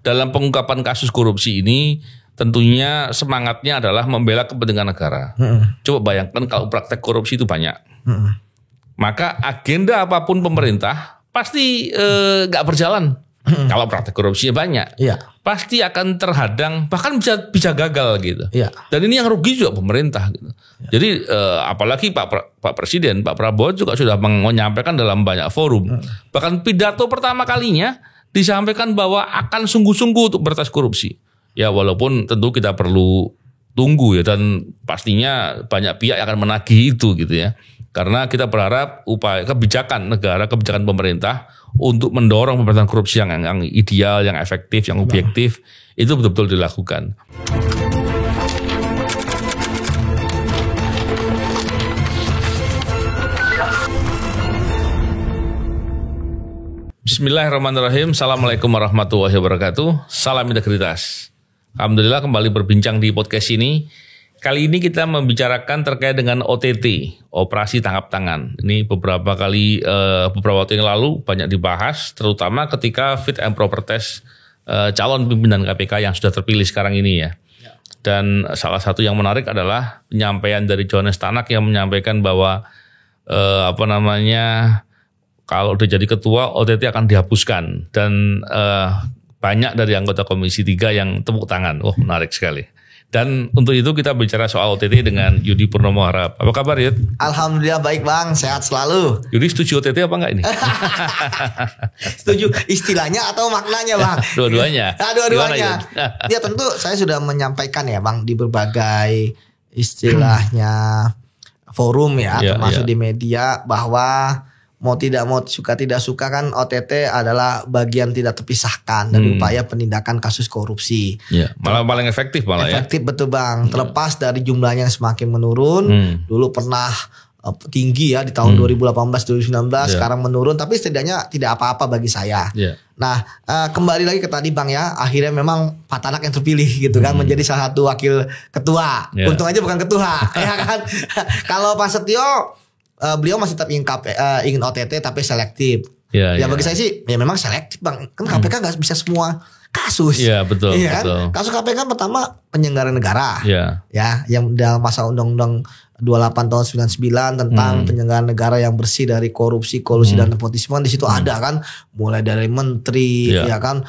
dalam pengungkapan kasus korupsi ini tentunya semangatnya adalah membela kepentingan negara. Coba bayangkan kalau praktek korupsi itu banyak. Maka agenda apapun pemerintah pasti nggak berjalan. Kalau praktek korupsinya banyak, pasti akan terhadang, bahkan bisa gagal gitu. Dan ini yang rugi juga pemerintah gitu. Jadi apalagi Pak Presiden, Pak Prabowo juga sudah menyampaikan dalam banyak forum. Bahkan pidato pertama kalinya disampaikan bahwa akan sungguh-sungguh untuk berantas korupsi. Ya walaupun tentu kita perlu tunggu ya, dan pastinya banyak pihak yang akan menagih itu gitu ya. Karena kita berharap upaya kebijakan negara, kebijakan pemerintah untuk mendorong pemberantasan korupsi yang ideal, yang efektif, yang objektif, itu betul-betul dilakukan. Bismillahirrahmanirrahim. Assalamualaikum warahmatullahi wabarakatuh. Salam integritas. Alhamdulillah kembali berbincang di podcast ini. Kali ini kita membicarakan terkait dengan OTT, operasi tangkap tangan. Ini beberapa waktu yang lalu banyak dibahas, terutama ketika fit and proper test calon pimpinan KPK yang sudah terpilih sekarang ini ya. Dan salah satu yang menarik adalah penyampaian dari Johannes Tanak yang menyampaikan bahwa kalau udah jadi ketua OTT akan dihapuskan, dan banyak dari anggota Komisi 3 yang tepuk tangan. Oh, menarik sekali. Dan untuk itu kita bicara soal OTT dengan Yudi Purnomo Harap. Apa kabar Yud? Alhamdulillah baik Bang, sehat selalu. Yudi setuju OTT apa enggak ini? Setuju istilahnya atau maknanya Bang? Dua-duanya. Dua-duanya. Ya tentu saya sudah menyampaikan ya Bang di berbagai istilahnya forum ya, termasuk di media, bahwa mau tidak suka kan OTT adalah bagian tidak terpisahkan dari upaya penindakan kasus korupsi. Malah paling efektif malah efektif betul Bang. Terlepas dari jumlahnya yang semakin menurun, dulu pernah tinggi ya di tahun 2018-2019, sekarang menurun, tapi setidaknya tidak apa-apa bagi saya. Nah, kembali lagi ke tadi Bang ya, akhirnya memang Pak Tanak yang terpilih gitu kan, menjadi salah satu wakil ketua. Untung aja bukan ketua, ya kan. Kalau Pak Setio, beliau masih tetap ingin OTT tapi selektif. Bagi saya sih ya memang selektif Bang. Kan KPK nggak bisa semua kasus. Betul. Iya kan? Kasus KPK pertama penyelenggara negara. Ya, yang dalam pasal Undang-Undang 28 tahun 99 tentang penyelenggara negara yang bersih dari korupsi, kolusi dan nepotisme, di situ ada kan, mulai dari menteri, ya kan,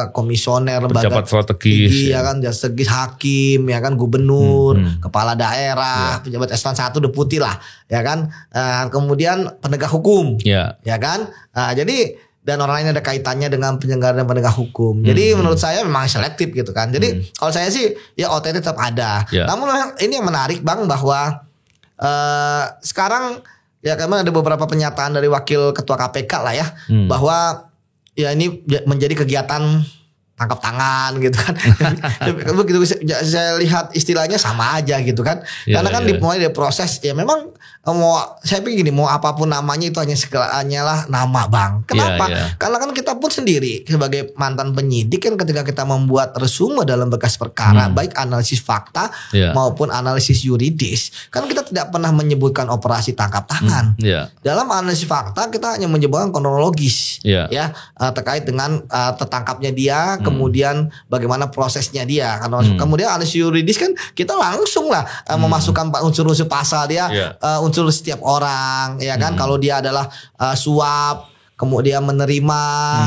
komisioner, lembaga pejabat strategis, ya kan, strategis, hakim, ya kan, gubernur, kepala daerah, pejabat eselon 1 deputi lah, ya kan, kemudian penegak hukum, ya kan, jadi dan orang lain ada kaitannya dengan penyelenggara dan penegak hukum. Jadi menurut saya memang selektif gitu kan. Jadi kalau saya sih ya OTT tetap ada. Namun ini yang menarik Bang, bahwa sekarang ya karena ada beberapa pernyataan dari wakil ketua KPK lah ya, bahwa ya ini menjadi kegiatan tangkap tangan gitu kan. Begitu saya lihat istilahnya sama aja gitu kan. Karena kan dimulai dari proses, ya memang saya pikir gini, mau apapun namanya itu hanyalah nama Bang. Kenapa? Karena kan kita pun sendiri sebagai mantan penyidik kan, ketika kita membuat resume dalam berkas perkara, baik analisis fakta maupun analisis yuridis, kan kita tidak pernah menyebutkan operasi tangkap tangan. Dalam analisis fakta kita hanya menyebutkan kronologis ya terkait dengan tertangkapnya dia, kemudian bagaimana prosesnya dia. Karena kemudian analisis yuridis kan kita langsung lah memasukkan unsur-unsur pasal dia, unsur setiap orang, ya kan. Kalau dia adalah suap, kemudian menerima,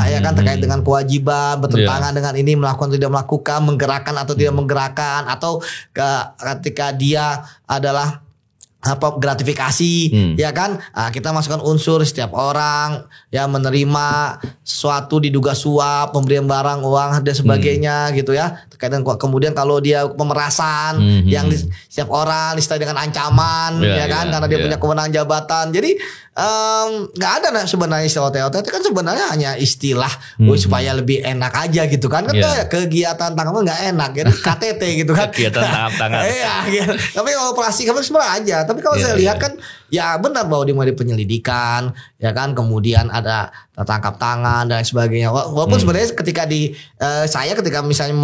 ya kan, terkait dengan kewajiban, bertentangan dengan ini, melakukan tidak melakukan, menggerakkan atau tidak menggerakkan, atau ketika dia adalah gratifikasi, ya kan, kita masukkan unsur setiap orang yang menerima sesuatu diduga suap, pemberian barang, uang dan sebagainya gitu ya. Terkait dengan kemudian kalau dia pemerasan, yang setiap orang disertai dengan ancaman, ya kan, karena dia punya kewenangan jabatan. Jadi nggak ada sebenarnya istilah OTT kan sebenarnya hanya istilah supaya lebih enak aja gitu kan. Kegiatan tangkapan nggak enak, jadi KTT gitu kan. Kegiatan tangkap tangan. Iya, tapi kalau operasi kan sebenarnya aja. Tapi kalau saya lihat kan ya benar bahwa dimulai penyelidikan, ya kan, kemudian ada tangkap tangan dan sebagainya. Walaupun sebenarnya ketika saya ketika misalnya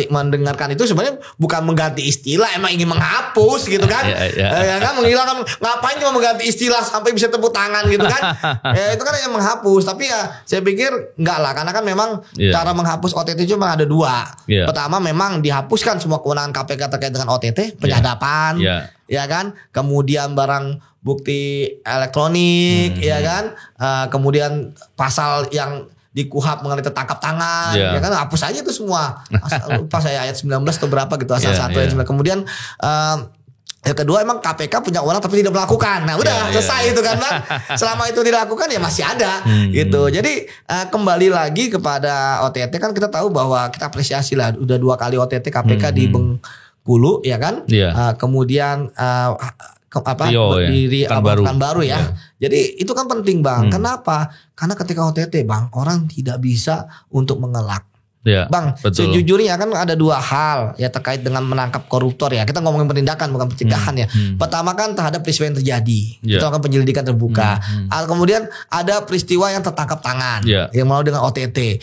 mendengarkan itu sebenarnya bukan mengganti istilah, emang ingin menghapus gitu kan, ya kan, menghilangkan, ngapain cuma mengganti istilah sampai bisa tepuk tangan gitu kan, itu kan yang menghapus. Tapi ya saya pikir enggak lah, karena kan memang cara menghapus OTT cuma ada dua. Pertama memang dihapuskan semua kewenangan KPK terkait dengan OTT, penyadapan, ya kan, kemudian barang bukti elektronik, ya kan, kemudian pasal yang di KUHP mengenai tertangkap tangan, ya kan, hapus aja itu semua. Lupa saya ayat 19 atau berapa gitu, asal satu ayat 19. Kemudian yang kedua, emang KPK punya wewenang tapi tidak melakukan. Nah udah selesai itu kan Bang. Selama itu dilakukan ya masih ada gitu. Jadi kembali lagi kepada OTT, kan kita tahu bahwa kita apresiasi lah udah 2 kali OTT KPK di Bengkulu, ya kan. Kemudian di Pekanbaru ya. Jadi itu kan penting Bang. Kenapa? Karena ketika OTT Bang, orang tidak bisa untuk mengelak. Bang, betul. Sejujurnya kan ada 2 hal ya terkait dengan menangkap koruptor ya. Kita ngomongin penindakan bukan pencegahan ya. Pertama kan terhadap peristiwa yang terjadi, itu akan penyelidikan terbuka. Kemudian ada peristiwa yang tertangkap tangan yang melalui dengan OTT.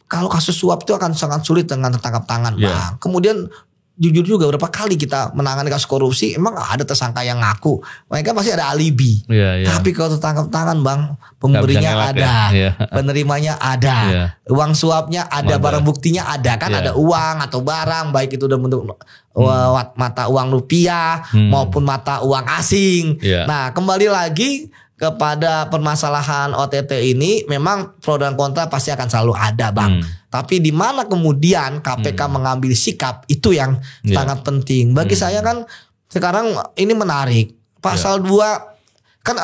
Kalau kasus suap itu akan sangat sulit dengan tertangkap tangan Bang. Kemudian jujur juga berapa kali kita menangani kasus korupsi, emang ada tersangka yang ngaku, mereka pasti ada alibi. Tapi kalau tertangkap tangan Bang, pemberinya ada, penerimanya ada, uang suapnya ada, barang buktinya ada kan, ada uang atau barang, baik itu udah bentuk mata uang rupiah maupun mata uang asing. Nah kembali lagi kepada permasalahan OTT ini, memang pro dan kontra pasti akan selalu ada Bang. Tapi di mana kemudian KPK mengambil sikap, itu yang sangat penting. Bagi saya kan sekarang ini menarik. Pasal 2 kan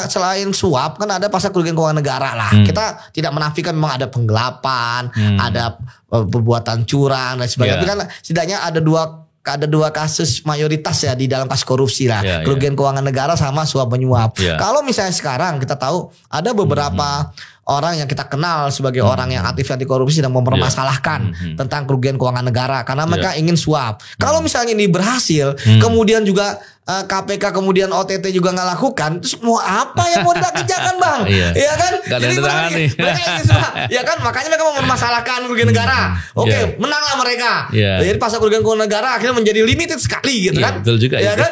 selain suap kan ada pasal kerugian keuangan negara lah. Kita tidak menafikan memang ada penggelapan, ada perbuatan curang dan sebagainya. Tapi kan setidaknya ada dua kasus mayoritas ya di dalam kasus korupsi lah, kerugian keuangan negara sama suap menyuap. Kalau misalnya sekarang kita tahu ada beberapa orang yang kita kenal sebagai orang yang aktif anti korupsi dan mempermasalahkan tentang kerugian keuangan negara karena mereka ingin suap. Kalau misalnya ini berhasil, kemudian juga KPK kemudian OTT juga nggak lakukan, terus mau apa yang mau dilakukan Bang? Ya kan? Jadi mereka ingin suap, ya kan? Makanya mereka mau mempermasalahkan kerugian negara. Oke, menanglah mereka. Jadi pasal kerugian keuangan negara akhirnya menjadi limited sekali gitu kan? Betul juga. Ya kan?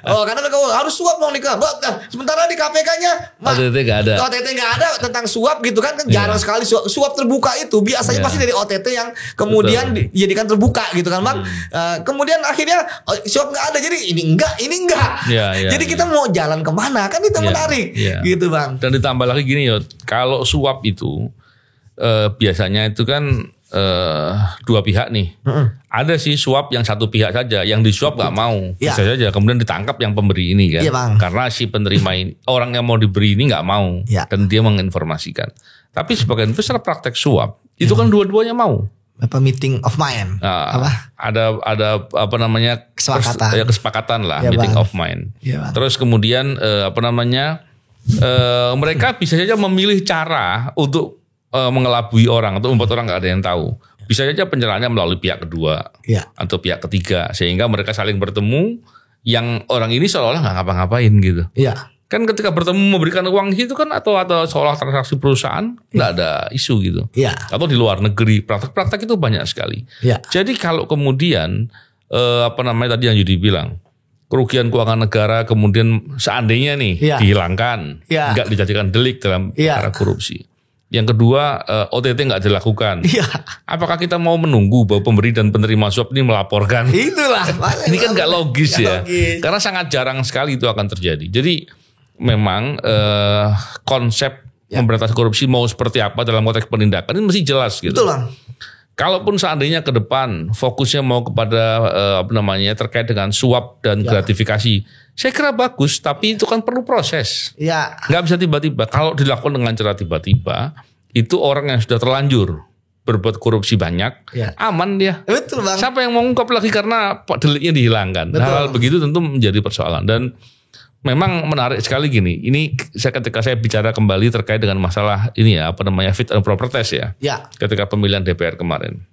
Karena mereka harus suap dong nikah. Sementara di KPK-nya OTT nggak ada tentang suap gitu kan jarang sekali suap terbuka itu biasanya pasti dari OTT yang kemudian dijadikan terbuka gitu kan Bang. Kemudian akhirnya suap nggak ada, jadi ini enggak. Jadi kita mau jalan kemana kan, itu menarik gitu Bang. Dan ditambah lagi gini kalau suap itu biasanya itu kan 2 pihak nih. Ada sih suap yang satu pihak saja, yang disuap nggak mau, bisa saja kemudian ditangkap yang pemberi ini kan, karena si penerima ini, orang yang mau diberi ini nggak mau dan dia menginformasikan. Tapi sebagian besar praktek suap itu kan dua-duanya mau. Apa meeting of mind? Ada apa namanya kesepakatan lah, meeting of mind. Terus kemudian mereka bisa saja memilih cara untuk mengelabui orang atau membuat orang nggak ada yang tahu. Bisa saja penyerahannya melalui pihak kedua atau pihak ketiga, sehingga mereka saling bertemu, yang orang ini seolah-olah nggak ngapa-ngapain gitu. Kan ketika bertemu memberikan uang itu kan atau seolah transaksi perusahaan, nggak ada isu gitu. Atau di luar negeri praktek-praktek itu banyak sekali. Jadi kalau kemudian tadi yang Yudi bilang, kerugian keuangan negara kemudian seandainya nih dihilangkan, nggak dijadikan delik dalam perkara korupsi. Yang kedua, OTT nggak dilakukan. Apakah kita mau menunggu bahwa pemberi dan penerima suap ini melaporkan? Itulah. Ini kan nggak logis ya. Karena sangat jarang sekali itu akan terjadi. Jadi memang konsep pemberantasan korupsi mau seperti apa dalam konteks penindakan ini mesti jelas gitu. Betul Bang. Kalaupun seandainya ke depan fokusnya mau kepada terkait dengan suap dan gratifikasi, saya kira bagus, tapi itu kan perlu proses. Nggak bisa tiba-tiba. Kalau dilakukan dengan cara tiba-tiba, itu orang yang sudah terlanjur berbuat korupsi banyak, aman dia. Betul Bang. Siapa yang mau ngungkap lagi karena deliknya dihilangkan. Hal begitu tentu menjadi persoalan. Dan memang menarik sekali gini. Ini ketika saya bicara kembali terkait dengan masalah ini fit and proper test ya. Ketika pemilihan DPR kemarin.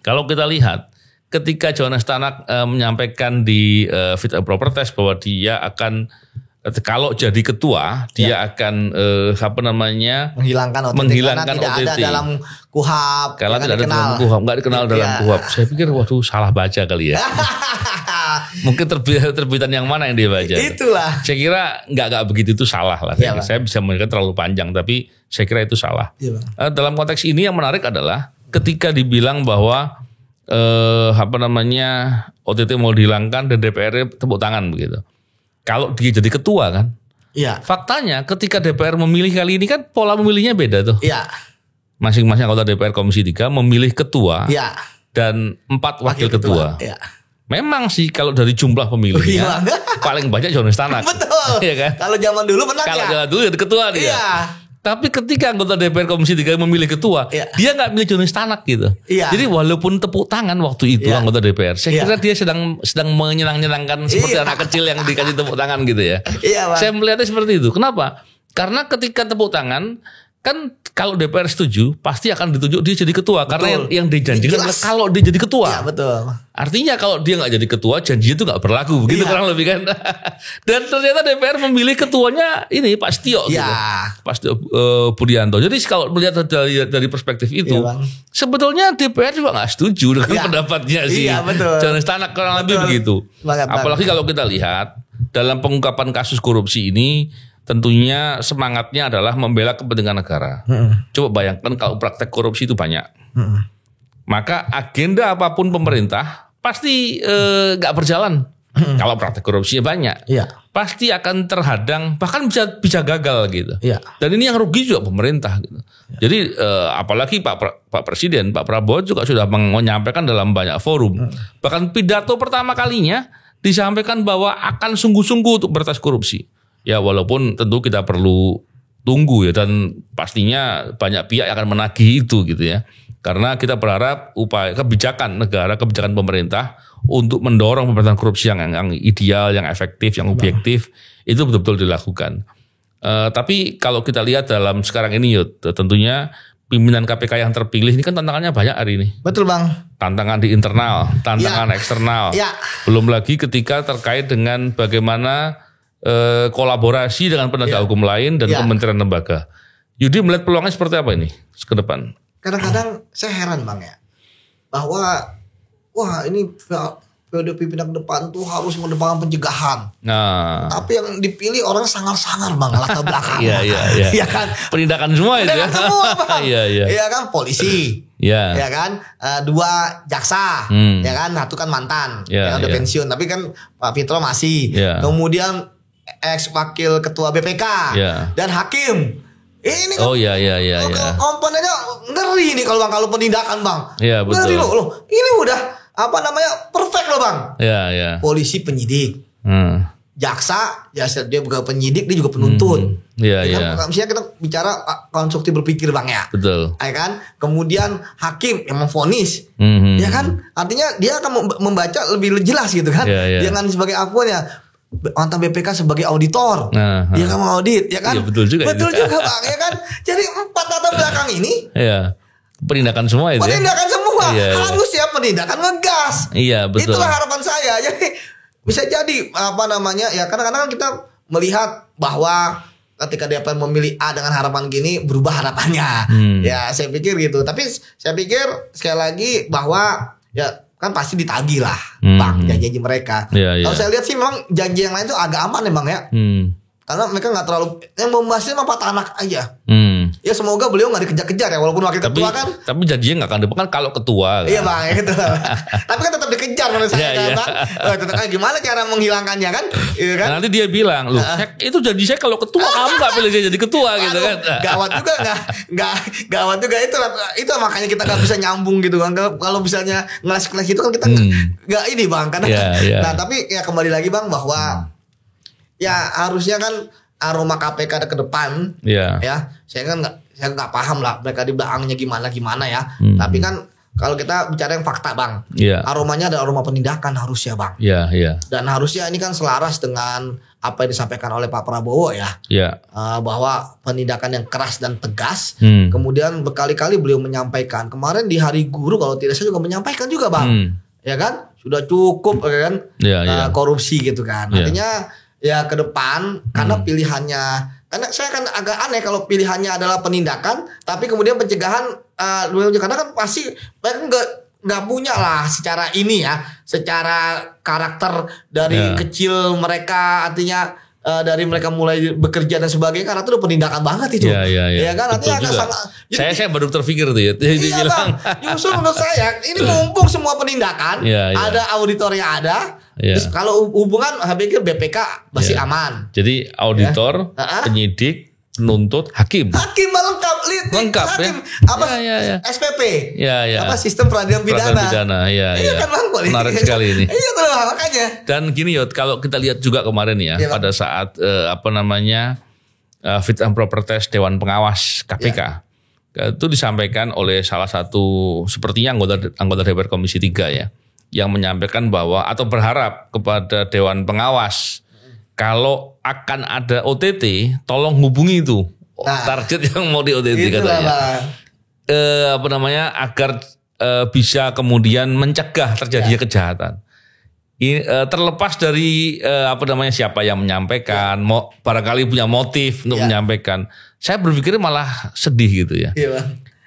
Kalau kita lihat ketika Johannes Tanak menyampaikan di fit and proper test bahwa dia akan kalau jadi ketua dia akan menghilangkan menghilangkan tidak OTT. ada dalam KUHAP. Kalau tidak ada dalam KUHAP, nggak dikenal dalam KUHAP. Saya pikir waduh salah baca kali ya. Mungkin terbitan yang mana yang dia baca? Itulah. Saya kira nggak begitu, itu salah lah. Saya bisa menilai terlalu panjang, tapi saya kira itu salah. Dalam konteks ini yang menarik adalah ketika dibilang bahwa OTT mau dihilangkan dan DPR tepuk tangan begitu. Kalau dia jadi ketua kan, faktanya ketika DPR memilih kali ini kan pola memilihnya beda tuh. Masing-masing anggota DPR Komisi 3 memilih ketua dan 4 wakil ketua. Memang sih kalau dari jumlah pemilihnya paling banyak Johnny Stanak. Betul. Iya kan? Kalau zaman dulu menang Kalau zaman dulu jadi ketua dia. Tapi ketika anggota DPR Komisi 3 memilih ketua, dia nggak milih Johnny Stanak gitu. Jadi walaupun tepuk tangan waktu itu anggota DPR, saya kira dia sedang menyenang-nyenangkan seperti anak kecil yang dikasih tepuk tangan gitu ya. Saya melihatnya seperti itu. Kenapa? Karena ketika tepuk tangan, kan kalau DPR setuju pasti akan ditunjuk dia jadi ketua. Karena yang dijanjikan adalah kalau dia jadi ketua. Artinya kalau dia nggak jadi ketua, janji itu nggak berlaku, begitu kurang lebih kan. Dan ternyata DPR memilih ketuanya ini Pak Setio, gitu. Pak Setio Budianto. Jadi kalau melihat dari perspektif itu, sebetulnya DPR juga nggak setuju dengan pendapatnya sih. Johnny Stanak kurang lebih begitu. Apalagi kalau kita lihat dalam pengungkapan kasus korupsi ini, tentunya semangatnya adalah membela kepentingan negara. Coba bayangkan kalau praktek korupsi itu banyak. Maka agenda apapun pemerintah pasti nggak berjalan. Kalau praktek korupsinya banyak, pasti akan terhadang, bahkan bisa gagal gitu. Dan ini yang rugi juga pemerintah. Gitu. Jadi apalagi Pak Presiden, Pak Prabowo juga sudah menyampaikan dalam banyak forum. Bahkan pidato pertama kalinya disampaikan bahwa akan sungguh-sungguh untuk berantas korupsi. Ya walaupun tentu kita perlu tunggu ya, dan pastinya banyak pihak yang akan menagih itu gitu ya. Karena kita berharap upaya kebijakan negara, kebijakan pemerintah untuk mendorong pemberantasan korupsi yang ideal, yang efektif, yang objektif itu betul-betul dilakukan. Tapi kalau kita lihat dalam sekarang ini Yud, tentunya pimpinan KPK yang terpilih ini kan tantangannya banyak hari ini. Betul Bang. Tantangan di internal, tantangan eksternal. Belum lagi ketika terkait dengan bagaimana kolaborasi dengan penegak hukum lain dan kementerian lembaga. Yudi melihat peluangnya seperti apa ini ke depan? Kadang-kadang saya heran Bang ya, bahwa ini periode pimpinan ke depan tuh harus mengedepankan pencegahan. Tapi yang dipilih orang sangar-sangar Bang, latar belakangnya. Iya kan? Penindakan semua itu ya. Semua Bang. Iya kan polisi. Ya kan, 2 jaksa, ya kan, 1 kan mantan, yang udah pensiun, tapi kan Pak Fitro masih. Kemudian ex wakil ketua BPK dan hakim. Ini komponennya ngeri nih kalau penindakan Bang. Ngeri loh. Ini udah perfect loh Bang. Polisi penyidik. Jaksa, dia bukan penyidik, dia juga penuntut. Misalnya kita bicara konstruktif berpikir Bang ya. Betul. Ya kan? Kemudian hakim yang memvonis. Ya kan? Artinya dia akan membaca lebih jelas gitu kan. Jangan sebagai akuan ya. Mantan BPK sebagai auditor, dia kan mau audit, ya kan? Betul juga Bang, ya kan? Jadi 4 latar belakang ini, penindakan semua itu. Penindakan semua, harus ya penindakan ngegas. Betul. Itulah harapan saya. Jadi bisa jadi ya kadang-kadang kita melihat bahwa ketika DPR memilih A dengan harapan gini, berubah harapannya. Ya saya pikir gitu. Tapi saya pikir sekali lagi bahwa ya kan pasti ditagih lah Bang janji mereka. Kalau saya lihat sih memang janji yang lain tuh agak aman ya Bang ya. Karena mereka gak terlalu, yang membahasnya mah Pak Tanak aja. Ya semoga beliau gak dikejar-kejar ya, walaupun wakil ketua kan. Tapi janjinya gak akan depan kalau ketua kan. Iya Bang ya gitu. Tapi kan tetap dikejar menurut saya Bang. Gimana cara menghilangkannya kan? Nah, nanti dia bilang, loh itu janji saya kalau ketua, kamu gak pilih dia jadi ketua gitu kan. Gawat juga gawat juga itu makanya kita gak bisa nyambung gitu kan. Kalau misalnya ngeles-ngeles itu kan kita gak ini Bang. Nah tapi ya kembali lagi Bang bahwa ya harusnya kan aroma KPK ke depan ya saya nggak paham lah mereka di belakangnya gimana ya. Tapi kan kalau kita bicara yang fakta Bang, aromanya ada aroma penindakan harusnya Bang. Dan harusnya ini kan selaras dengan apa yang disampaikan oleh Pak Prabowo bahwa penindakan yang keras dan tegas. Kemudian berkali-kali beliau menyampaikan, kemarin di Hari Guru kalau tidak saya juga menyampaikan juga Bang, ya kan sudah cukup kan korupsi gitu kan. Artinya ya ke depan karena pilihannya, karena saya kan agak aneh kalau pilihannya adalah penindakan tapi kemudian pencegahan, karena kan pasti mereka nggak punya lah secara ini ya, secara karakter dari kecil mereka, artinya dari mereka mulai bekerja dan sebagainya, karena itu udah penindakan banget itu. Ya kan, artinya agak sangat. Saya baru terpikir tuh ya. Iya bang, justru menurut saya ini mumpung semua penindakan, ada auditornya ada. Terus kalau hubungan, saya pikir BPK masih aman. Jadi auditor, penyidik, penuntut, hakim lengkap, lengkap hakim, ya. apa SPP, apa sistem peradilan pidana. Iya kan bang, menarik sekali ini. Iya tuh makanya. Dan gini Yot, kalau kita lihat juga kemarin ya, pada saat fit and proper test Dewan Pengawas KPK, itu disampaikan oleh salah satu sepertinya anggota DPR Komisi 3 ya, yang menyampaikan bahwa atau berharap kepada Dewan Pengawas, kalau akan ada OTT, tolong hubungi itu target yang mau di OTT katanya. Agar bisa kemudian mencegah terjadinya kejahatan. Terlepas dari siapa yang menyampaikan, barangkali punya motif untuk menyampaikan. Saya berpikir malah sedih gitu ya.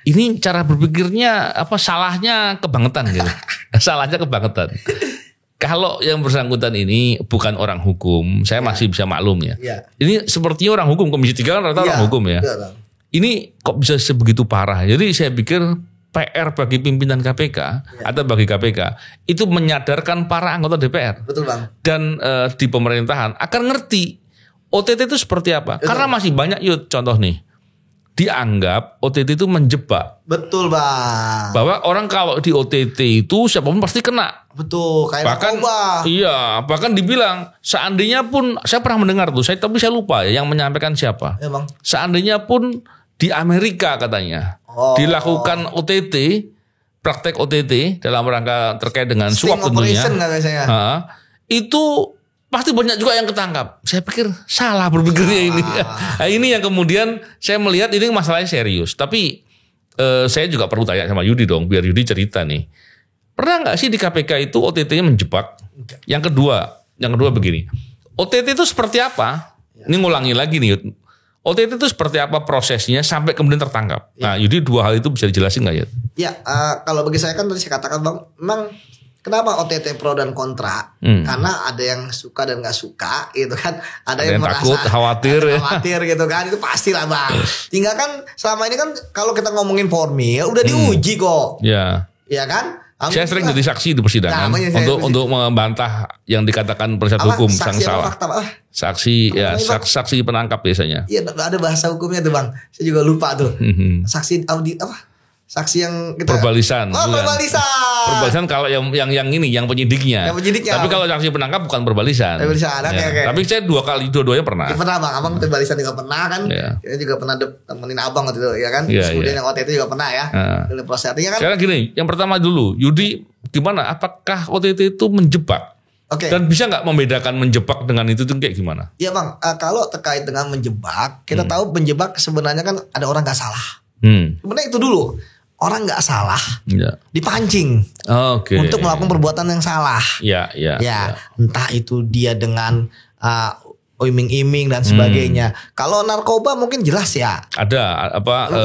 Ini cara berpikirnya salahnya kebangetan gitu. Salahnya kebangetan. Kalau yang bersangkutan ini bukan orang hukum, saya masih bisa maklum ya. Ini sepertinya orang hukum, Komisi 3 kan rata-rata orang hukum ya. Ini kok bisa sebegitu parah. Jadi saya pikir PR bagi pimpinan KPK atau bagi KPK itu menyadarkan para anggota DPR. Betul bang. Dan di pemerintahan akan ngerti OTT itu seperti apa. Betul. Karena masih banyak contoh nih. Dianggap OTT itu menjebak. Betul bang. Bahwa orang kalau di OTT itu siapapun pasti kena. Betul, kayak narkoba. Iya, bahkan dibilang seandainya pun, saya pernah mendengar tuh, tapi saya lupa ya yang menyampaikan siapa. Ya, bang. Seandainya pun di Amerika katanya dilakukan OTT, praktek OTT dalam rangka terkait dengan suap tentunya. Itu pasti banyak juga yang ketangkap. Saya pikir salah berpikirnya ini. Nah, ini yang kemudian saya melihat ini masalahnya serius. Tapi saya juga perlu tanya sama Yudi dong, biar Yudi cerita nih. Pernah nggak sih di KPK itu OTT-nya menjebak? Yang kedua begini. OTT itu seperti apa? Ini ngulangi lagi nih. OTT itu seperti apa prosesnya sampai kemudian tertangkap? Nah, Yudi dua hal itu bisa dijelasin nggak ya? Ya, kalau bagi saya kan tadi saya katakan bang, memang kenapa OTT pro dan kontra? Karena ada yang suka dan nggak suka, gitu kan? Ada yang merasa takut, khawatir, gitu kan? Itu pastilah bang. Tinggal kan selama ini kan kalau kita ngomongin formil udah diuji kok. Ya kan? Saya sering jadi saksi di persidangan untuk membantah yang dikatakan penasihat hukum sang salah. Saksi penangkap biasanya. Iya, ada bahasa hukumnya tuh bang. Saya juga lupa tuh. Saksi audit apa? Saksi yang kita perbalisan. Perbalisan kalau yang ini yang penyidiknya. Tapi kalau saksi penangkap bukan perbalisan. Okay. Tapi saya dua-duanya pernah. Pernah bang, abang perbalisan juga pernah kan. Kita juga pernah temenin abang waktu itu ya kan. Kemudian yang OTT juga pernah ya. Proses artinya kan. Sekarang gini, yang pertama dulu, Yudi gimana? Apakah OTT itu menjebak? Dan bisa nggak membedakan menjebak dengan itu kayak gimana? Iya bang, kalau terkait dengan menjebak, kita tahu menjebak sebenarnya kan ada orang nggak salah. Sebenarnya itu dulu. Orang nggak salah, dipancing untuk melakukan perbuatan yang salah. Entah itu dia dengan iming-iming dan sebagainya. Kalau narkoba mungkin jelas ya. Ada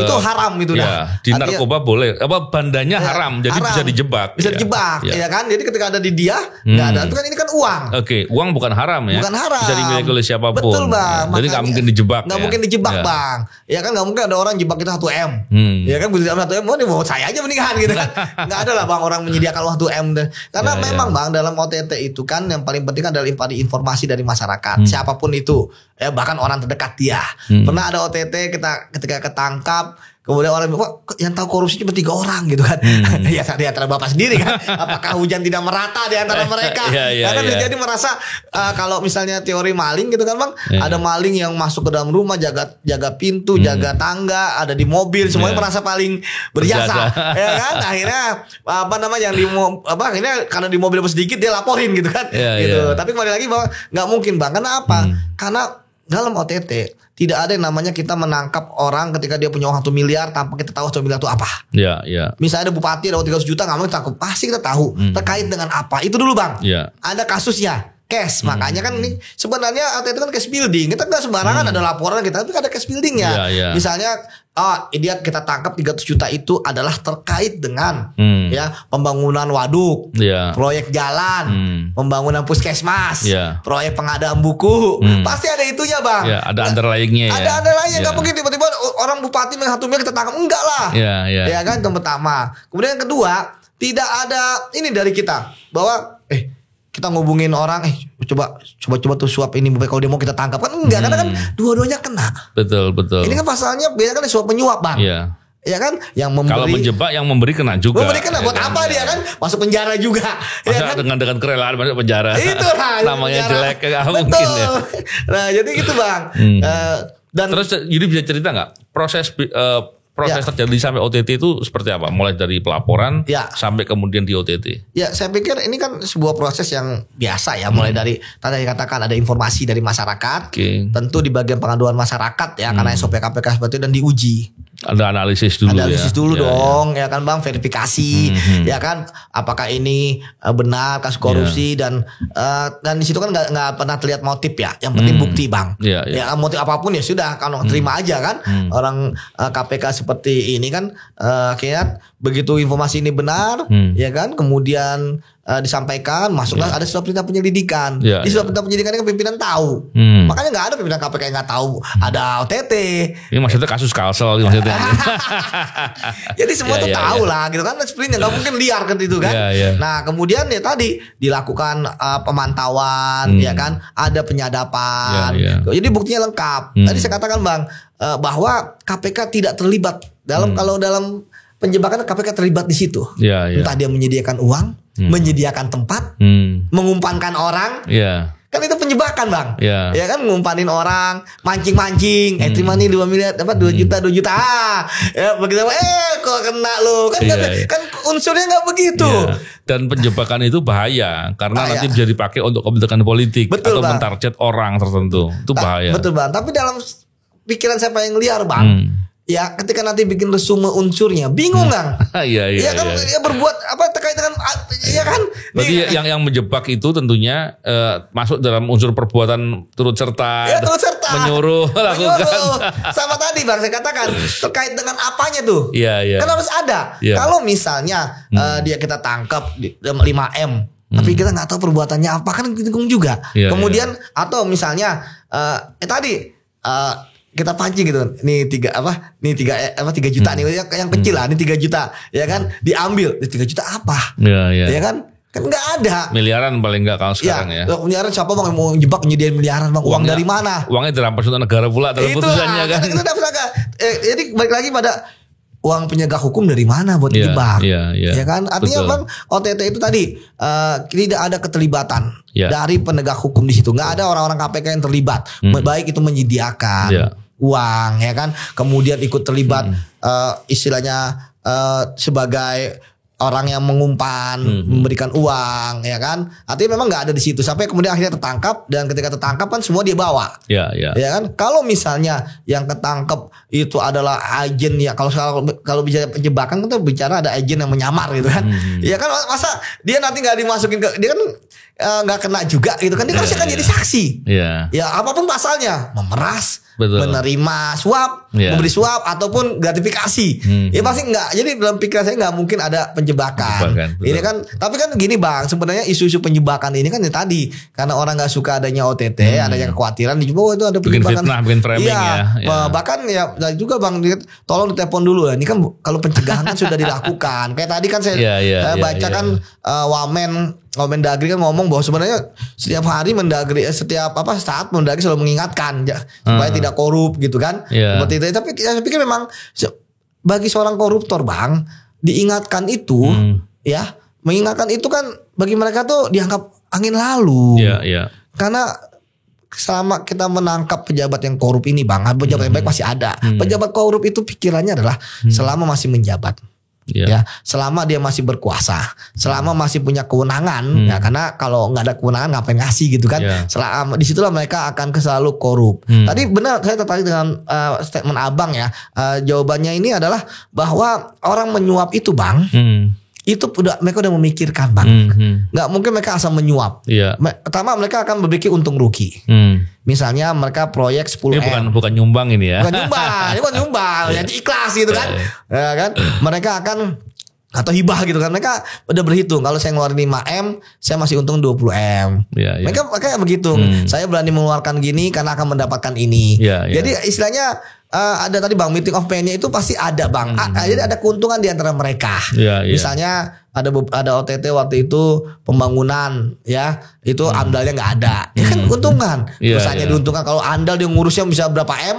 itu haram itu dah. Di narkoba boleh bandanya haram, jadi bisa dijebak. Bisa dijebak, ya kan? Jadi ketika ada di dia nggak ada. Itu kan ini kan uang. Uang bukan haram ya. Bukan haram. Bisa dimiliki oleh siapapun. Betul bang. Jadi nggak mungkin dijebak. Nggak mungkin dijebak bang. Ya kan nggak mungkin ada orang jebak kita 1M. Ya kan begitu 1M, mau saya aja mendingan gitu kan. Nggak ada lah bang orang menyediakan uang 1M. Karena memang bang dalam OTT itu kan yang paling penting adalah informasi dari masyarakat. Siapapun itu, ya bahkan orang terdekat dia. Pernah ada OTT ketika ketangkap, kemudian orang bilang, yang tahu korupsi cuma 3 orang gitu kan. Ya di antara bapak sendiri kan. Apakah hujan tidak merata di antara mereka? Karena jadi merasa kalau misalnya teori maling gitu kan bang, ada maling yang masuk ke dalam rumah, jaga pintu, jaga tangga, ada di mobil, semuanya merasa paling berjasa. Ya kan? Akhirnya akhirnya karena di mobil sedikit dia laporin gitu kan. Gitu. Tapi kembali lagi bahwa nggak mungkin bang. Karena apa? Karena dalam OTT tidak ada yang namanya kita menangkap orang ketika dia punya uang 1 miliar tanpa kita tahu 1 miliar itu apa. Misalnya ada bupati ada uang 300 juta nggak mau ditangkap, pasti kita tahu terkait dengan apa. Itu dulu bang. Ada kasusnya. cash. Makanya kan ini sebenarnya OTT kan cash building. Kita nggak sembarangan ada laporan kita, tapi ada cash buildingnya. Misalnya dia kita tangkap 300 juta itu adalah terkait dengan ya pembangunan waduk, proyek jalan, pembangunan puskesmas, proyek pengadaan buku, pasti ada itunya bang. Ada underlyingnya. Ada underlyingnya, nggak mungkin tiba-tiba orang bupati menghatumnya kita tangkap, enggak lah. Ya kan, yang pertama. Kemudian yang kedua, tidak ada ini dari kita bahwa kita ngubungin orang, coba tuh suap ini kalau dia mau kita tangkap, kan enggak, karena kan dua-duanya kena. Betul. Ini kan pasalnya biasanya kan suap penyuap bang. Ya kan, yang memberi, kalau menjebak yang memberi kena juga. Memberi kena buat apa dia kan masuk penjara juga. Masa dengan kerelaan masuk penjara. Itu lah namanya jelek nggak mungkin ya. Nah jadi gitu bang. Dan terus jadi bisa cerita nggak proses terjadi sampai OTT itu seperti apa? Mulai dari pelaporan sampai kemudian di OTT. Ya, saya pikir ini kan sebuah proses yang biasa ya. Mulai dari tadi dikatakan ada informasi dari masyarakat. Tentu di bagian pengaduan masyarakat ya, karena SOP KPK seperti itu, dan diuji. Ada analisis dulu. Analisis dulu dong, ya kan bang, verifikasi, ya kan, apakah ini benar kasus korupsi dan di situ kan nggak pernah terlihat motif ya. Yang penting bukti bang. Ya motif apapun ya sudah, kalau terima aja kan. Orang KPK seperti ini kan akhirnya begitu informasi ini benar, ya kan, kemudian disampaikan, masuklah ada surat perintah penyelidikan. Di surat perintah penyelidikan kan pimpinan tahu. Makanya nggak ada pimpinan KPK yang nggak tahu ada OTT. Ini maksudnya kasus Kalsel maksudnya. Jadi semua tuh tahu lah gitu kan, sebenarnya nggak mungkin liar kan itu kan. Nah kemudian ya tadi dilakukan pemantauan, ya kan, ada penyadapan. Jadi buktinya lengkap. Tadi saya katakan bang bahwa KPK tidak terlibat kalau dalam penjebakan, KPK terlibat di situ. Entah dia menyediakan uang, menyediakan tempat, mengumpankan orang. Kan itu penjebakan bang. Ya kan, ngumpanin orang, mancing-mancing. Terima nih 2 miliar, dapat 2 juta. Ya begitu, kok kena lo. Kan unsurnya nggak begitu. Dan penjebakan itu bahaya karena nanti bisa dipakai untuk kepentingan politik. Betul, atau mentarget orang tertentu. Itu bahaya. Betul bang. Tapi dalam pikiran saya paling liar bang. Ya ketika nanti bikin resume unsurnya bingung kan? Iya kan, dia berbuat apa terkait dengan, ya kan? Berarti yang menjebak itu tentunya masuk dalam unsur perbuatan turut serta, menyuruh lakukan. Sama tadi bang saya katakan terkait dengan apanya tuh? Kan harus ada. Kalau misalnya dia kita tangkap di 5M, tapi kita nggak tahu perbuatannya apa, kan bingung juga. Kemudian atau misalnya tadi kita pancing gitu, nih 3 juta nih yang kecil lah, nih 3 juta ya kan, diambil 3 juta apa? Ya kan nggak ada. Miliaran paling nggak kalau sekarang ya. Miliaran siapa bang yang mau jebak nyediain miliaran bang? Uang dari mana? Uangnya dirampas untuk negara pula dalam putusannya kan. Jadi balik lagi pada uang penegak hukum dari mana buat dijebak? Ya kan, artinya bang OTT itu tadi tidak ada keterlibatan dari penegak hukum di situ. Nggak ada orang-orang KPK yang terlibat, baik itu menyediakan uang, ya kan, kemudian ikut terlibat istilahnya sebagai orang yang mengumpan, memberikan uang, ya kan. Artinya memang nggak ada di situ sampai kemudian akhirnya tertangkap, dan ketika tertangkap kan semua dia bawa. Ya kan. Kalau misalnya yang ketangkep itu adalah agen, ya kalau bicara penjebakan kita bicara ada agen yang menyamar gitu kan. Ya kan, masa dia nanti nggak dimasukin ke, dia kan nggak kena juga gitu kan, dia harusnya kan jadi saksi. Ya apapun pasalnya, memeras, menerima suap, memberi suap ataupun gratifikasi. Ya pasti nggak. Jadi dalam pikiran saya nggak mungkin ada penjebakan. Ini kan, tapi kan gini bang, sebenarnya isu-isu penjebakan ini kan ya tadi karena orang nggak suka adanya OTT, adanya kekhawatiran dicoba itu ada penjebakan. Bikin framing ya. Bahkan ya juga bang, tolong ditelepon dulu ya. Ini kan kalau pencegahan kan sudah dilakukan. Kayak tadi kan saya baca kan Mendagri kan ngomong bahwa sebenarnya setiap hari setiap saat Mendagri selalu mengingatkan supaya tidak korup gitu kan. Seperti itu. Tapi saya pikir memang bagi seorang koruptor bang, diingatkan itu mengingatkan itu kan bagi mereka tuh dianggap angin lalu. Karena selama kita menangkap pejabat yang korup ini bang, pejabat yang baik pasti ada. Pejabat korup itu pikirannya adalah selama masih menjabat. Ya, selama dia masih berkuasa, selama masih punya kewenangan, ya, karena kalau nggak ada kewenangan ngapain ngasih gitu kan? Selama disitulah mereka akan selalu korup. Tadi benar, saya tertarik dengan statement abang ya. Jawabannya ini adalah bahwa orang menyuap itu bang, itu mereka udah memikirkan Bang. Nggak mungkin mereka asal menyuap. Pertama mereka akan berpikir untung rugi. Misalnya mereka proyek 10M. Bukan nyumbang ini ya. Bukan nyumbang, jadi ikhlas gitu kan. Ya kan? Mereka akan atau hibah gitu kan. Mereka udah berhitung kalau saya ngeluarin 5M, saya masih untung 20M. Mereka kayak begitu. Saya berani mengeluarkan gini karena akan mendapatkan ini. Jadi istilahnya ada tadi Bang, meeting of pain-nya itu pasti ada Bang. Jadi ada keuntungan di antara mereka. Misalnya ada OTT waktu itu pembangunan ya, itu amdalnya nggak ada, ya kan keuntungan. Perusahaannya diuntungkan kalau andal dia ngurusnya bisa berapa M,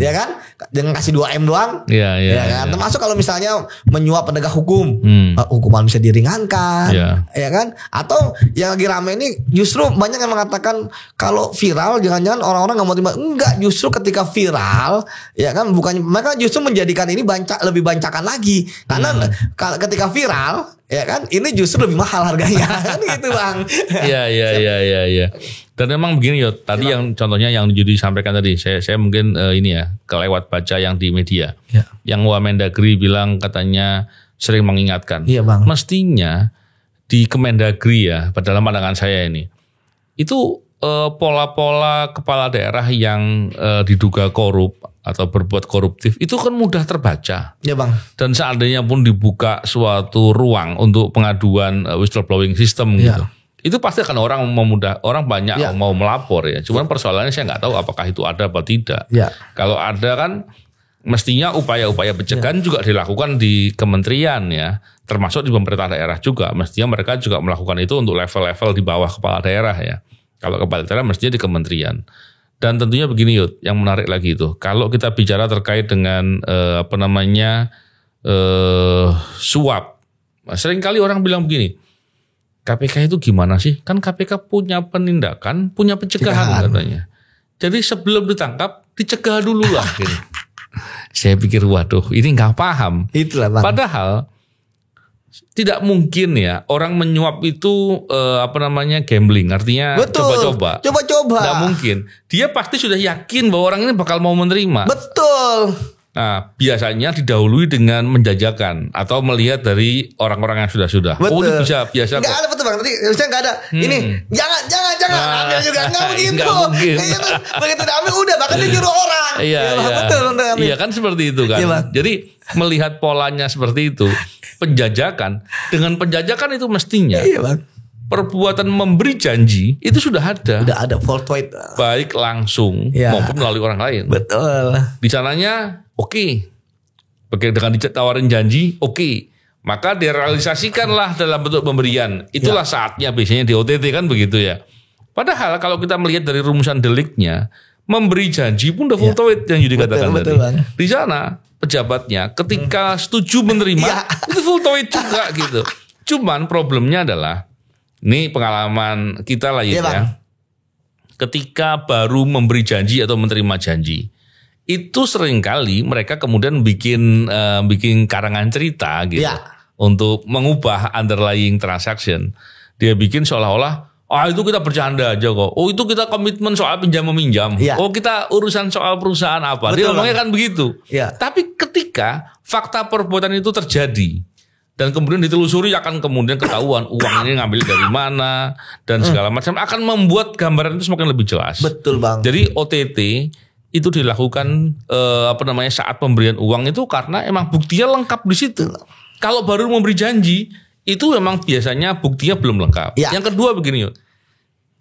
ya kan, dengan kasih 2M doang, ya kan. Termasuk kalau misalnya menyuap penegak hukum, hukuman bisa diringankan, ya kan. Atau yang lagi rame ini justru banyak yang mengatakan kalau viral jangan-jangan orang-orang nggak mau terima. Enggak, justru ketika viral, ya kan, bukannya mereka justru menjadikan ini lebih bancakan lagi karena ketika viral, ya kan, ini justru lebih mahal harganya kan gitu Bang. Iya. Dan memang begini yo, tadi yang contohnya yang Judi sampaikan tadi, saya mungkin ini ya kelewat baca yang di media. Yang Wamendagri bilang katanya sering mengingatkan. Bang. Mestinya di Kemendagri ya, dalam pandangan saya ini, itu pola-pola kepala daerah yang diduga korup atau berbuat koruptif itu kan mudah terbaca. Bang. Dan seandainya pun dibuka suatu ruang untuk pengaduan whistleblowing system gitu, itu pasti akan orang banyak mau melapor ya. Cuman persoalannya saya nggak tahu apakah itu ada atau tidak. Kalau ada kan mestinya upaya-upaya pencegahan juga dilakukan di kementerian ya, termasuk di pemerintah daerah juga. Mestinya mereka juga melakukan itu untuk level-level di bawah kepala daerah ya. Kalau kepala daerah mestinya di kementerian. Dan tentunya begini Yud, yang menarik lagi itu, kalau kita bicara terkait dengan suap, seringkali orang bilang begini, KPK itu gimana sih? Kan KPK punya penindakan, punya pencegahan katanya. Jadi sebelum ditangkap, dicegah dulu lah. Gitu. Saya pikir waduh, ini nggak paham. Itulah Bang. Padahal tidak mungkin ya orang menyuap itu gambling, artinya coba-coba. Tidak mungkin. Dia pasti sudah yakin bahwa orang ini bakal mau menerima. Betul. Nah, biasanya didahului dengan menjajakan atau melihat dari orang-orang yang sudah. Betul. Oh, ini biasa. Enggak ada, betul Bang. Tadi saya enggak ada. Ini jangan ambil juga enggak begitu. Enggak mungkin. Begitu diambil udah bahkan dia nyuruh orang. Iya. Betul. Iya kan seperti itu kan. Jadi melihat polanya seperti itu, penjajakan, dengan penjajakan itu mestinya perbuatan memberi janji itu sudah ada. Udah ada forthright. Baik langsung maupun melalui orang lain. Betul. Di sananya oke. Dengan ditawarin janji oke. Maka direalisasikanlah dalam bentuk pemberian. Itulah saatnya biasanya di OTT kan begitu ya. Padahal kalau kita melihat dari rumusan deliknya, memberi janji pun udah full toit yang Yudi katakan tadi. Di sana pejabatnya ketika setuju menerima itu full toit juga gitu. Cuman problemnya adalah ini pengalaman kita lah ya. Ketika baru memberi janji atau menerima janji, itu seringkali mereka kemudian bikin karangan cerita gitu untuk mengubah underlying transaction. Dia bikin seolah-olah itu kita bercanda aja kok. Oh itu kita komitmen soal pinjam meminjam. Oh kita urusan soal perusahaan apa. Dia ngomongnya kan begitu. Tapi ketika fakta perbuatan itu terjadi dan kemudian ditelusuri akan kemudian ketahuan uang ini ngambil dari mana dan segala macam, akan membuat gambaran itu semakin lebih jelas. Betul Bang. Jadi OTT itu dilakukan saat pemberian uang itu karena emang buktinya lengkap di situ. Kalau baru memberi janji itu memang biasanya buktinya belum lengkap. Yang kedua begini,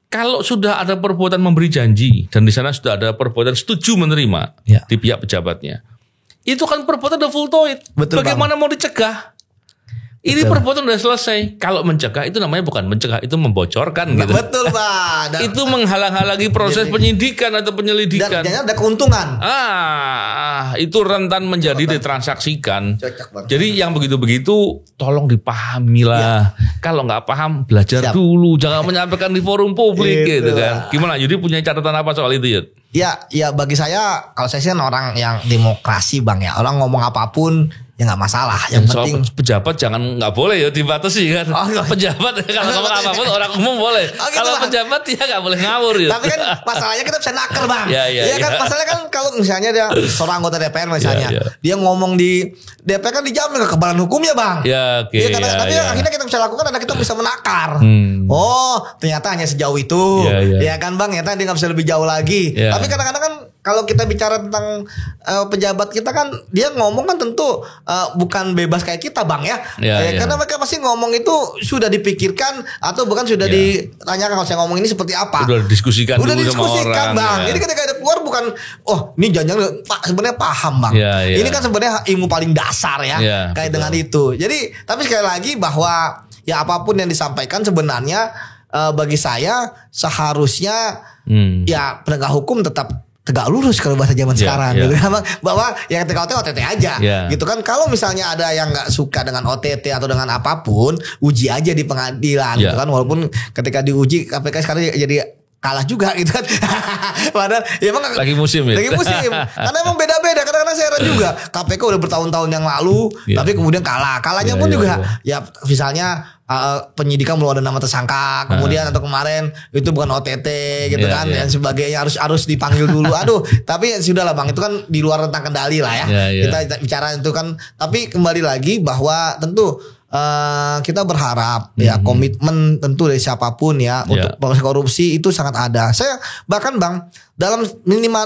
kalau sudah ada perbuatan memberi janji dan di sana sudah ada perbuatan setuju menerima di pihak pejabatnya, itu kan perbuatan udah full toit. Bagaimana mau dicegah? Ini perbuatan udah selesai. Kalau mencegah itu namanya bukan mencegah, itu membocorkan gitu. Betul Pak. Itu menghalang-halangi proses penyidikan atau penyelidikan. Dan ada keuntungan. Itu rentan menjadi ditransaksikan. Jadi yang begitu-begitu tolong dipahamilah. Kalau nggak paham belajar dulu, jangan menyampaikan di forum publik gitu kan. Gimana? Jadi punya catatan apa soal itu Yud? Ya bagi saya, kalau saya sih orang yang demokrasi Bang ya. Orang ngomong apapun ya nggak masalah. Yang penting pejabat nggak boleh ya dibatasi kan. Pejabat kalau ngomong apapun orang umum boleh. Kalau pejabat ya nggak boleh ngawur ya. Tapi kan masalahnya kita bisa naker bang. Iya kan masalahnya kan kalau misalnya dia seorang anggota DPR misalnya, dia ngomong di DPR kan dijamin kekebalan hukumnya bang. Tapi akhirnya kita bisa lakukan adalah kita bisa menakar. Oh ternyata hanya sejauh itu. Ya kan bang, ternyata dia nggak bisa lebih jauh lagi. Tapi kadang-kadang kan kalau kita bicara tentang pejabat kita kan dia ngomong kan tentu bukan bebas kayak kita bang ya. Karena mereka pasti ngomong itu sudah dipikirkan atau bukan sudah ditanyakan kalau saya ngomong ini seperti apa. Udah diskusikan sama orang, bang. Jadi ketika ada keluar bukan ini jangan-jangan sebenarnya paham bang. Ini kan sebenarnya ilmu paling dasar ya kayak dengan itu. Jadi tapi sekali lagi bahwa ya apapun yang disampaikan sebenarnya bagi saya seharusnya ya penegak hukum tetap tegak lurus kalau bahasa zaman sekarang gitu kan, bahwa yang OTT aja gitu kan. Kalau misalnya ada yang nggak suka dengan OTT atau dengan apapun, uji aja di pengadilan gitu kan, walaupun ketika diuji KPK sekarang jadi kalah juga gitu kan. Padahal ya emang lagi musim karena emang beda-beda. Kadang-kadang saya heran juga KPK udah bertahun-tahun yang lalu tapi kemudian kalahnya pun juga ya misalnya penyidikan belum ada nama tersangka, kemudian atau kemarin itu bukan OTT gitu kan dan sebagainya, harus dipanggil dulu. Aduh, tapi sudahlah bang, itu kan di luar rentang kendali lah ya. Kita bicara itu kan, tapi kembali lagi bahwa tentu kita berharap ya komitmen tentu dari siapapun ya untuk pemberantasan korupsi itu sangat ada. Saya bahkan bang dalam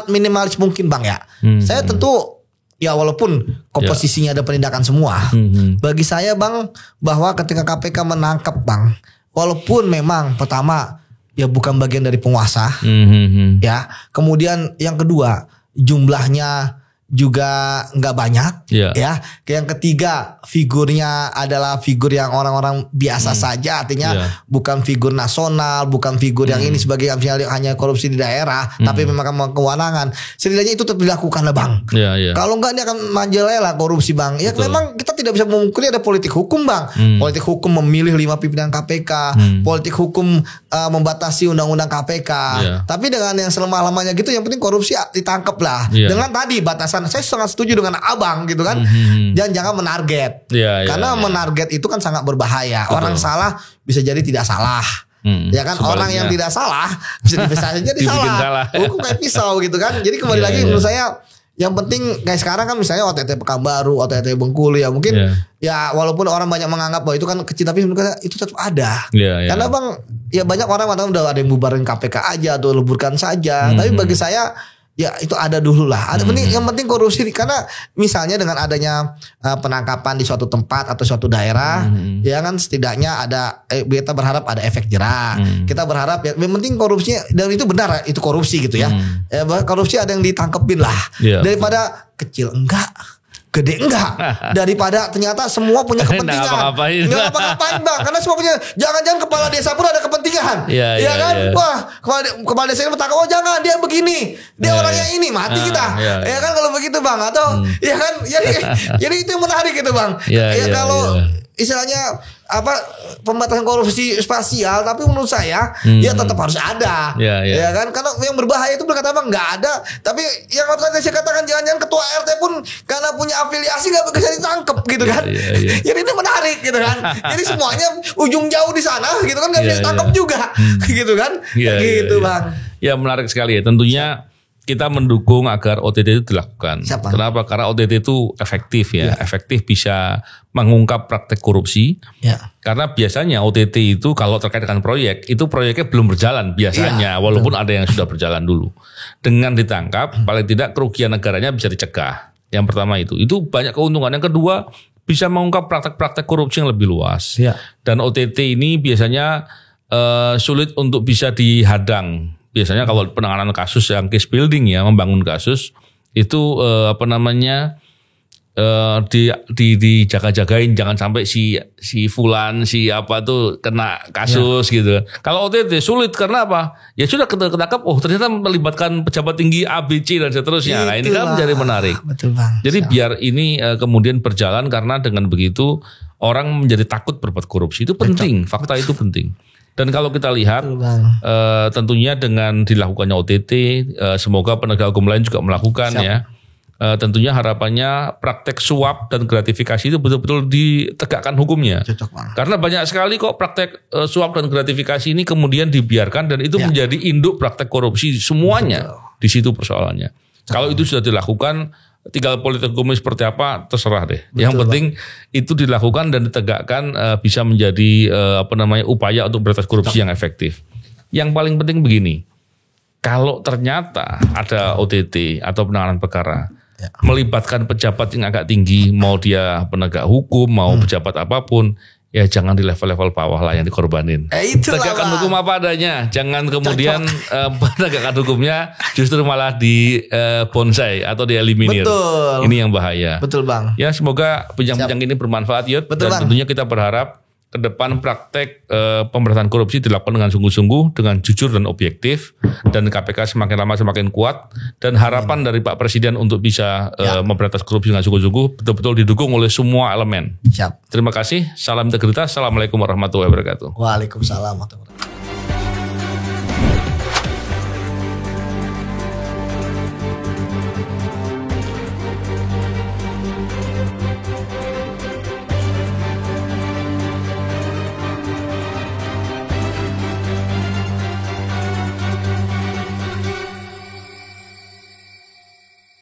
minimalis mungkin bang ya, saya tentu ya walaupun komposisinya ada penindakan semua, bagi saya bang bahwa ketika KPK menangkap bang, walaupun memang pertama ya bukan bagian dari penguasa, ya kemudian yang kedua jumlahnya juga nggak banyak, ya. Yang ketiga figurnya adalah figur yang orang-orang biasa saja, artinya bukan figur nasional, bukan figur yang ini sebagai misalnya hanya korupsi di daerah, tapi memang kewenangan. Setidaknya itu tetap dilakukan lah bang. Kalau nggak dia akan manjelela korupsi bang. Ya memang kita tidak bisa memungkiri ada politik hukum bang. Politik hukum memilih 5 pimpinan KPK, politik hukum membatasi undang-undang KPK. Tapi dengan yang selemah-lemahnya gitu, yang penting korupsi ditangkap lah. Dengan tadi batasan. Saya sangat setuju dengan abang gitu kan. Jangan menarget. Karena menarget itu kan sangat berbahaya. Orang salah bisa jadi tidak salah. Ya kan, orang yang tidak salah bisa jadi salah. Hukum kayak pisau gitu kan. Jadi kembali lagi menurut saya yang penting kayak sekarang kan misalnya OTT Pekanbaru, OTT Bengkulu ya mungkin ya walaupun orang banyak menganggap bahwa itu kan kecil, tapi menurut saya itu tetap ada. Karena bang ya banyak orang udah ada yang bubarin KPK aja atau leburkan saja. Tapi bagi saya ya itu ada dulu lah. Yang penting korupsi, karena misalnya dengan adanya penangkapan di suatu tempat atau suatu daerah, ya kan setidaknya ada kita berharap ada efek jerah. Kita berharap ya yang penting korupsinya, dan itu benar itu korupsi gitu ya. Korupsi ada yang ditangkepin lah. Daripada kecil enggak, gede enggak, daripada ternyata semua punya kepentingan. Enggak apa-apain bang, karena semua punya. Jangan-jangan kepala desa pun ada kepentingan. Ya kan, wah kepala desa ini bertangkap, oh jangan dia begini, dia orangnya ini, mati kita. Ya kan kalau begitu bang, atau ya kan, jadi itu yang menarik gitu bang. Kalau istilahnya pembatasan korupsi spasial, tapi menurut saya ya tetap harus ada. Ya kan, karena yang berbahaya itu berkata bang nggak ada, tapi yang harus saya katakan jangan-jangan ketua RT pun karena punya afiliasi nggak bisa ditangkap gitu kan. Jadi ini menarik gitu kan. Jadi semuanya ujung jauh di sana gitu kan, nggak bisa ditangkap juga gitu kan. Gitu bang. Ya menarik sekali ya. Tentunya kita mendukung agar OTT itu dilakukan. Kenapa? Karena OTT itu efektif ya. Efektif bisa mengungkap praktek korupsi. Karena biasanya OTT itu kalau terkait dengan proyek, itu proyeknya belum berjalan biasanya. Walaupun ada yang sudah berjalan dulu. Dengan ditangkap, paling tidak kerugian negaranya bisa dicegah. Yang pertama itu banyak keuntungan. Yang kedua, bisa mengungkap praktek-praktek korupsi yang lebih luas. Dan OTT ini biasanya sulit untuk bisa dihadang. Biasanya kalau penanganan kasus yang case building ya, membangun kasus itu dijaga-jagain jangan sampai si fulan si apa tuh kena kasus gitu. Kalau OTT sulit karena apa? Ya sudah ketangkap, ternyata melibatkan pejabat tinggi A, B, C dan seterusnya. Nah, ini kan menjadi menarik. Betul bang. Jadi biar ini kemudian berjalan, karena dengan begitu orang menjadi takut berbuat korupsi. Itu penting, fakta itu penting. Dan kalau kita lihat tentunya dengan dilakukannya OTT, semoga penegak hukum lain juga melakukan ya. tentunya harapannya praktek suap dan gratifikasi itu betul-betul ditegakkan hukumnya. Cocok banget. Karena banyak sekali kok praktek suap dan gratifikasi ini kemudian dibiarkan dan itu menjadi induk praktek korupsi semuanya. Betul. Di situ persoalannya. Kalau itu sudah dilakukan, tinggal politik hukumnya seperti apa terserah deh. Betul, yang penting itu dilakukan dan ditegakkan bisa menjadi upaya untuk berantas korupsi yang efektif. Yang paling penting begini, kalau ternyata ada OTT atau penanganan perkara melibatkan pejabat yang agak tinggi, mau dia penegak hukum, mau pejabat apapun, ya jangan di level-level bawah lah yang dikorbanin. Tegakkan hukum apa adanya, jangan kemudian penegakan hukumnya justru malah di bonsai atau dieliminir. Betul. Ini yang bahaya. Betul Bang. Ya semoga bincang-bincang ini bermanfaat Yud. Betul, dan Bang. tentunya kita berharap ke depan praktek pemberantasan korupsi dilakukan dengan sungguh-sungguh, dengan jujur dan objektif, dan KPK semakin lama semakin kuat, dan harapan dari Pak Presiden untuk bisa memberantas korupsi dengan sungguh-sungguh betul-betul didukung oleh semua elemen. Siap. Terima kasih, salam integritas, assalamualaikum warahmatullahi wabarakatuh. Waalaikumsalam warahmatullahi wabarakatuh.